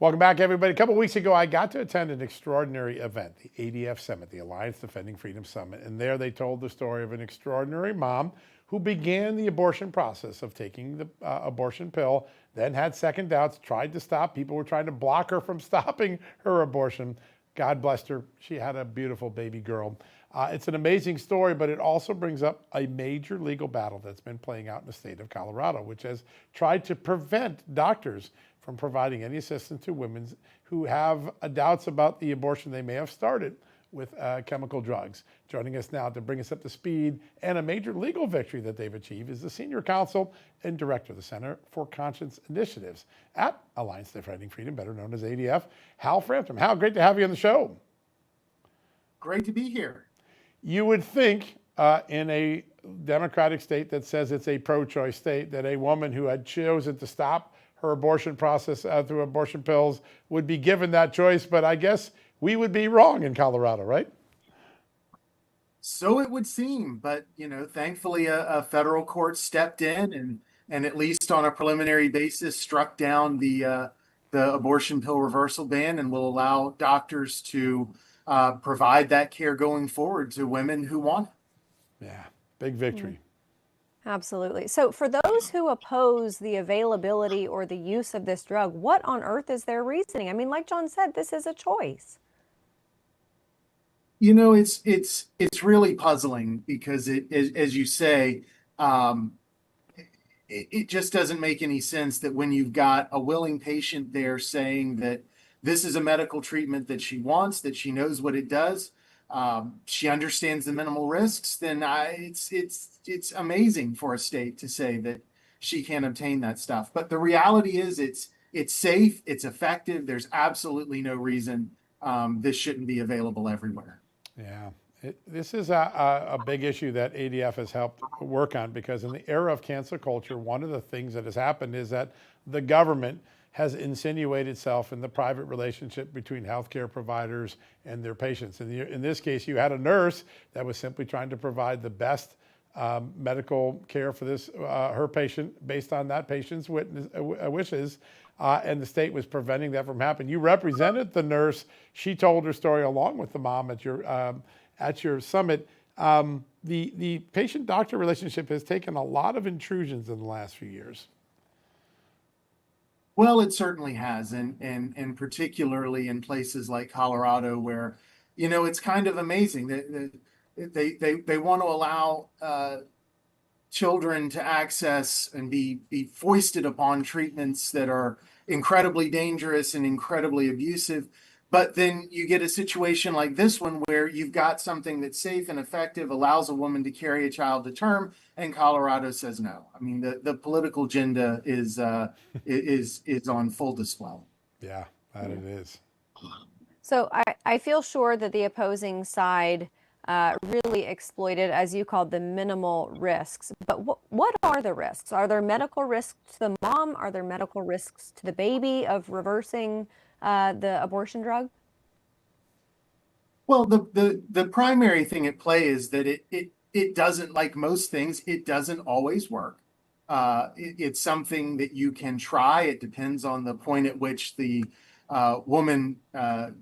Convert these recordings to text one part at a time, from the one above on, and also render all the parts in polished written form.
Welcome back, everybody. A couple weeks ago, I got to attend an extraordinary event, the ADF Summit, the Alliance Defending Freedom Summit. And there they told the story of an extraordinary mom who began the abortion process of taking the abortion pill, then had second doubts, tried to stop. People were trying to block her from stopping her abortion. God blessed her. She had a beautiful baby girl. It's an amazing story, but it also brings up a major legal battle that's been playing out in the state of Colorado, which has tried to prevent doctors from providing any assistance to women who have doubts about the abortion they may have started with chemical drugs. Joining us now to bring us up to speed and a major legal victory that they've achieved is the Senior Counsel and Director of the Center for Conscience Initiatives at Alliance Defending Freedom, better known as ADF, Hal Frampton. Hal, great to have you on the show. Great to be here. You would think in a democratic state that says it's a pro-choice state that a woman who had chosen to stop her abortion process through abortion pills would be given that choice, but I guess we would be wrong in Colorado, right? So it would seem, but thankfully a federal court stepped in and at least on a preliminary basis struck down the abortion pill reversal ban and will allow doctors to provide that care going forward to women who want it. Yeah, big victory. Absolutely. So for those who oppose the availability or the use of this drug, what on earth is their reasoning? I mean, like John said, this is a choice. It's really puzzling because as you say, it just doesn't make any sense that when you've got a willing patient there saying that this is a medical treatment that she wants, that she knows what it does, she understands the minimal risks, then it's amazing for a state to say that she can't obtain that stuff. But the reality is it's safe, it's effective. There's absolutely no reason this shouldn't be available everywhere. Yeah, this is a big issue that ADF has helped work on, because in the era of cancel culture, one of the things that has happened is that the government has insinuated itself in the private relationship between healthcare providers and their patients. In this case, you had a nurse that was simply trying to provide the best medical care for her patient based on that patient's wishes, and the state was preventing that from happening. You represented the nurse. She told her story along with the mom at your summit. The patient-doctor relationship has taken a lot of intrusions in the last few years. Well, it certainly has, and particularly in places like Colorado, where it's kind of amazing that they want to allow children to access and be foisted upon treatments that are incredibly dangerous and incredibly abusive. But then you get a situation like this one where you've got something that's safe and effective, allows a woman to carry a child to term, and Colorado says no. I mean, the political agenda is on full display. Yeah, that it is. So I feel sure that the opposing side really exploited, as you called, the minimal risks. But what are the risks? Are there medical risks to the mom? Are there medical risks to the baby of reversing the abortion drug? Well, the primary thing at play is that it doesn't, like most things, it doesn't always work. It's something that you can try. It depends on the point at which the woman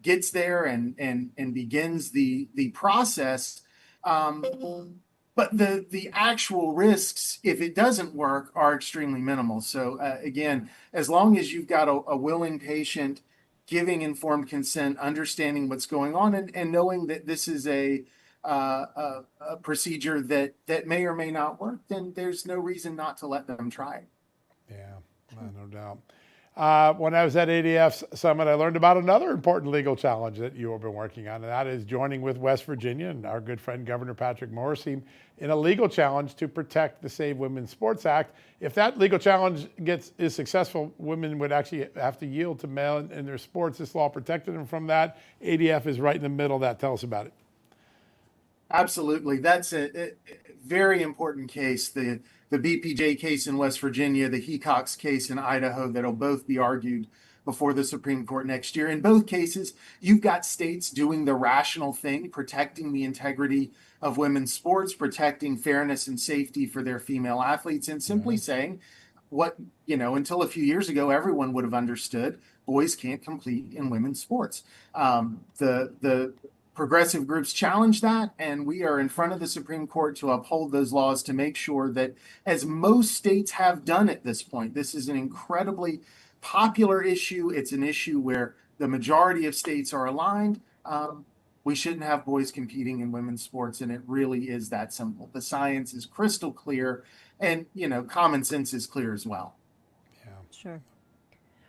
gets there and begins the process. But the actual risks, if it doesn't work, are extremely minimal. So again, as long as you've got a willing patient giving informed consent, understanding what's going on, and knowing that this is a procedure that may or may not work, then there's no reason not to let them try it. Yeah, no doubt. When I was at ADF's Summit, I learned about another important legal challenge that you have been working on, and that is joining with West Virginia and our good friend Governor Patrick Morrisey in a legal challenge to protect the Save Women's Sports Act. If that legal challenge is successful, women would actually have to yield to men in their sports. This law protected them from that. ADF is right in the middle of that. Tell us about it. Absolutely. That's a very important case. The BPJ case in West Virginia, the Hecox case in Idaho, that'll both be argued before the Supreme Court next year. In both cases, you've got states doing the rational thing, protecting the integrity of women's sports, protecting fairness and safety for their female athletes, and simply saying, until a few years ago, everyone would have understood boys can't compete in women's sports. The progressive groups challenge that, and we are in front of the Supreme Court to uphold those laws to make sure that, as most states have done at this point, this is an incredibly popular issue. It's an issue where the majority of states are aligned. We shouldn't have boys competing in women's sports, and it really is that simple. The science is crystal clear, and common sense is clear as well. Yeah. Sure.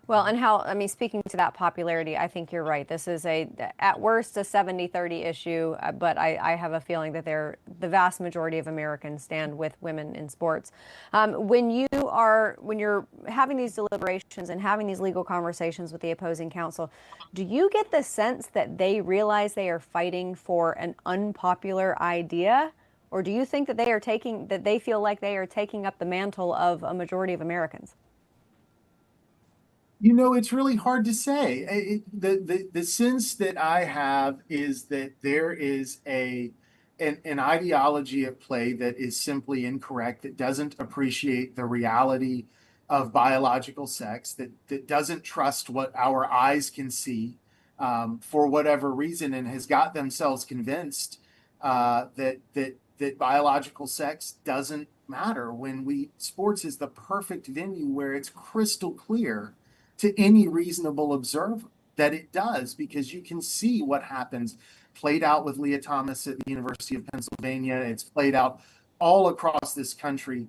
Well, and how, I mean, speaking to that popularity, I think you're right. This is at worst, a 70-30 issue, but I have a feeling that the vast majority of Americans stand with women in sports. When you're having these deliberations and having these legal conversations with the opposing counsel, do you get the sense that they realize they are fighting for an unpopular idea? Or do you think that they feel like they are taking up the mantle of a majority of Americans? It's really hard to say. The sense that I have is that there is an ideology at play that is simply incorrect, that doesn't appreciate the reality of biological sex, that doesn't trust what our eyes can see for whatever reason, and has got themselves convinced that biological sex doesn't matter. Sports is the perfect venue where it's crystal clear to any reasonable observer that it does, because you can see what happens. Played out with Leah Thomas at the University of Pennsylvania. It's played out all across this country.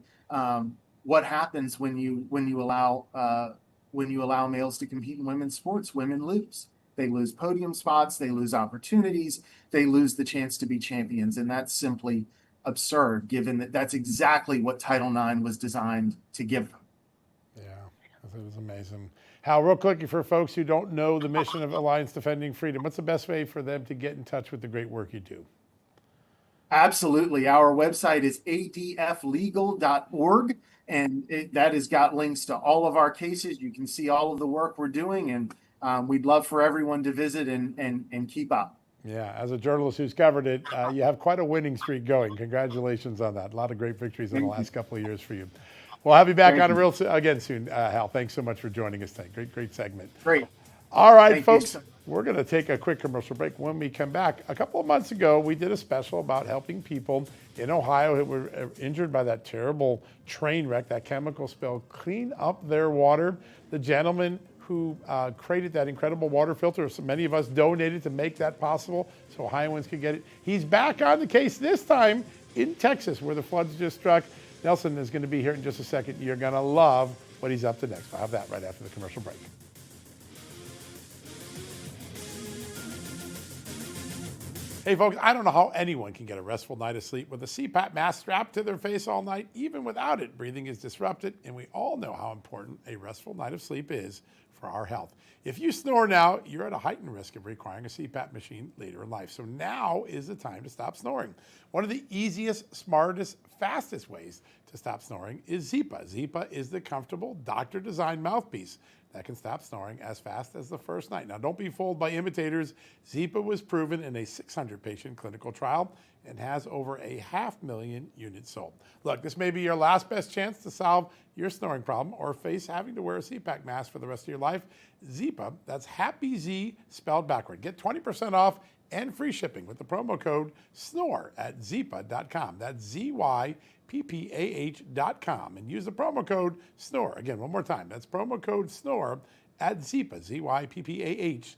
What happens when you allow males to compete in women's sports? Women lose. They lose podium spots. They lose opportunities. They lose the chance to be champions, and that's simply absurd, given that that's exactly what Title IX was designed to give them. Yeah, it was amazing. Hal, real quickly, for folks who don't know the mission of Alliance Defending Freedom, what's the best way for them to get in touch with the great work you do? Absolutely. Our website is adflegal.org, and that has got links to all of our cases. You can see all of the work we're doing, and we'd love for everyone to visit and keep up. Yeah, as a journalist who's covered it, you have quite a winning streak going. Congratulations on that. A lot of great victories in the last couple of years for you. We'll have you back on again soon, Hal. Thanks so much for joining us today. Great segment. Great. All right, Thank folks, you. we're going to take a quick commercial break. When we come back, a couple of months ago, we did a special about helping people in Ohio who were injured by that terrible train wreck, that chemical spill, clean up their water. The gentleman who created that incredible water filter, so many of us donated to make that possible so Ohioans could get it. He's back on the case, this time in Texas, where the floods just struck. Nelson is going to be here in just a second. You're going to love what he's up to next. I'll have that right after the commercial break. Hey folks, I don't know how anyone can get a restful night of sleep with a CPAP mask strapped to their face all night. Even without it, breathing is disrupted, and we all know how important a restful night of sleep is for our health. If you snore now, you're at a heightened risk of requiring a CPAP machine later in life. So now is the time to stop snoring. One of the easiest, smartest, fastest ways to stop snoring is Zipa. Zipa is the comfortable doctor-designed mouthpiece that can stop snoring as fast as the first night. Now, don't be fooled by imitators. Zipa was proven in a 600-patient clinical trial and has over 500,000 units sold. Look, this may be your last best chance to solve your snoring problem or face having to wear a CPAP mask for the rest of your life. Zipa, that's Happy Z spelled backward. Get 20% off and free shipping with the promo code SNORE at Zipa.com. That's ZYPPAH.com. And use the promo code SNORE. Again, one more time. That's promo code SNORE at Zipa, ZYPPAH.com.